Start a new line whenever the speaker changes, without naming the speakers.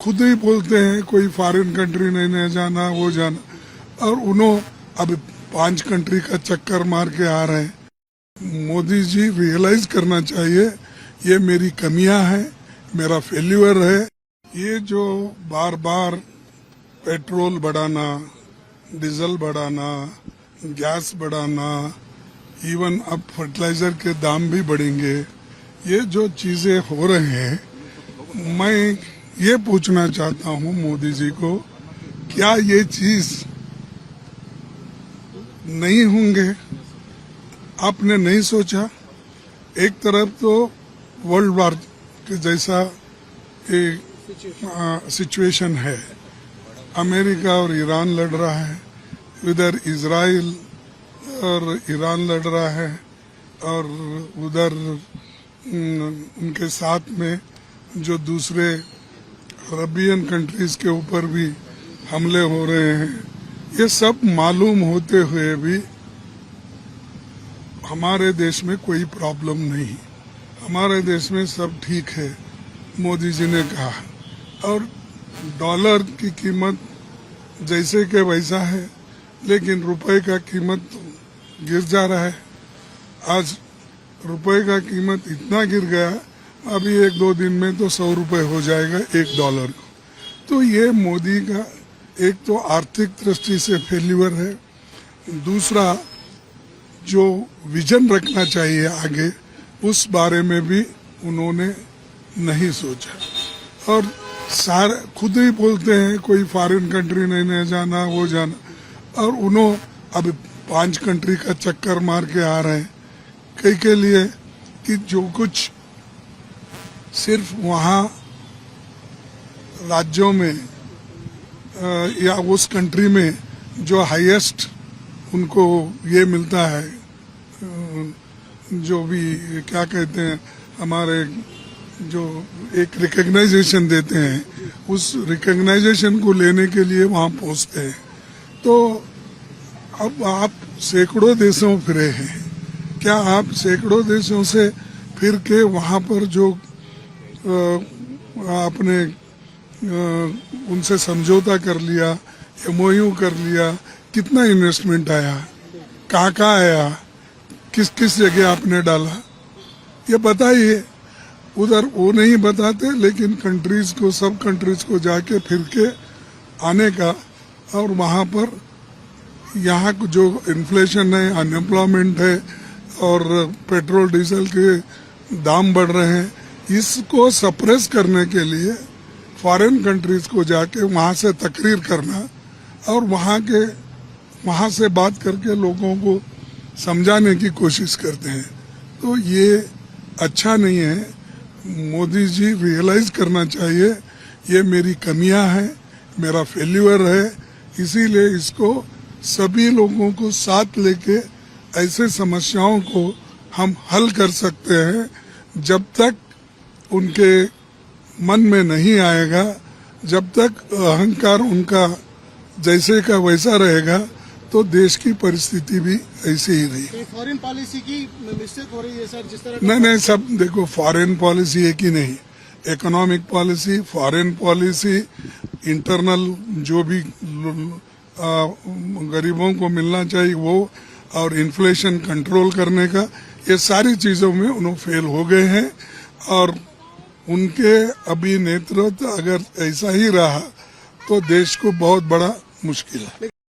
खुद ही बोलते हैं कोई फॉरेन कंट्री नहीं जाना, वो जाना, और उन्होंने अब 5 कंट्री का चक्कर मार के आ रहे हैं। मोदी जी रियलाइज करना चाहिए ये मेरी कमियां हैं, मेरा फेल्यूर है। ये जो बार बार पेट्रोल बढ़ाना, डीजल बढ़ाना, गैस बढ़ाना, इवन अब फर्टिलाइजर के दाम भी बढ़ेंगे, ये जो चीजें हो रहे हैं, मैं ये पूछना चाहता हूं मोदी जी को, क्या ये चीज नहीं होंगे? आपने नहीं सोचा? एक तरफ तो वर्ल्ड वॉर के जैसा एक सिचुएशन है, अमेरिका और ईरान लड़ रहा है, इधर इजराइल और ईरान लड़ रहा है, और उधर उनके साथ में जो दूसरे अरबियन कंट्रीज के ऊपर भी हमले हो रहे हैं। ये सब मालूम होते हुए भी हमारे देश में कोई प्रॉब्लम नहीं, हमारे देश में सब ठीक है, मोदी जी ने कहा। और डॉलर की कीमत जैसे के वैसा है, लेकिन रुपए का कीमत तो गिर जा रहा है। आज रुपए का कीमत इतना गिर गया, अभी 1-2 दिन में तो 100 रुपए हो जाएगा $1 को। तो ये मोदी का एक तो आर्थिक दृष्टि से फेल्यूर है, दूसरा जो विजन रखना चाहिए आगे, उस बारे में भी उन्होंने नहीं सोचा। और सारे खुद ही बोलते हैं कोई फॉरेन कंट्री नहीं जाना, वो जाना, और उन्होंने अब 5 कंट्री का चक्कर मार के आ रहे हैं। कई के लिए कि जो कुछ सिर्फ वहाँ राज्यों में या उस कंट्री में जो हाईएस्ट उनको ये मिलता है, जो भी क्या कहते हैं, हमारे जो एक रिकग्नाइजेशन देते हैं, उस रिकग्नाइजेशन को लेने के लिए वहाँ पहुँचते हैं। तो अब आप सैकड़ों देशों फिरे हैं, क्या आप सैकड़ों देशों से फिर के वहाँ पर जो आपने उनसे समझौता कर लिया, MOU कर लिया, कितना इन्वेस्टमेंट आया, कहाँ आया, किस किस जगह आपने डाला, ये बताइए। उधर वो नहीं बताते, लेकिन कंट्रीज को, सब कंट्रीज को जाके फिर के आने का, और वहाँ पर यहाँ जो इन्फ्लेशन है, अनएम्प्लॉयमेंट है, और पेट्रोल डीजल के दाम बढ़ रहे हैं, इसको सप्रेस करने के लिए फॉरेन कंट्रीज को जाके वहाँ से तकरीर करना और वहाँ से बात करके लोगों को समझाने की कोशिश करते हैं। तो ये अच्छा नहीं है। मोदी जी रियलाइज करना चाहिए ये मेरी कमियां हैं, मेरा फेल्यूर है, इसीलिए इसको सभी लोगों को साथ लेके ऐसे समस्याओं को हम हल कर सकते हैं। जब तक उनके मन में नहीं आएगा, जब तक अहंकार उनका जैसे का वैसा रहेगा, तो देश की परिस्थिति भी ऐसी ही रही।
फॉरेन पॉलिसी की मिस्टेक हो रही है सर, जिस तरह
नहीं, सब देखो, फॉरेन पॉलिसी एक ही नहीं, economic policy, foreign policy, internal जो भी गरीबों को मिलना चाहिए वो, और इन्फ्लेशन कंट्रोल करने का, ये सारी चीजों में उन्होंने फेल हो गए हैं। और उनके अभी नेतृत्व अगर ऐसा ही रहा तो देश को बहुत बड़ा मुश्किल है।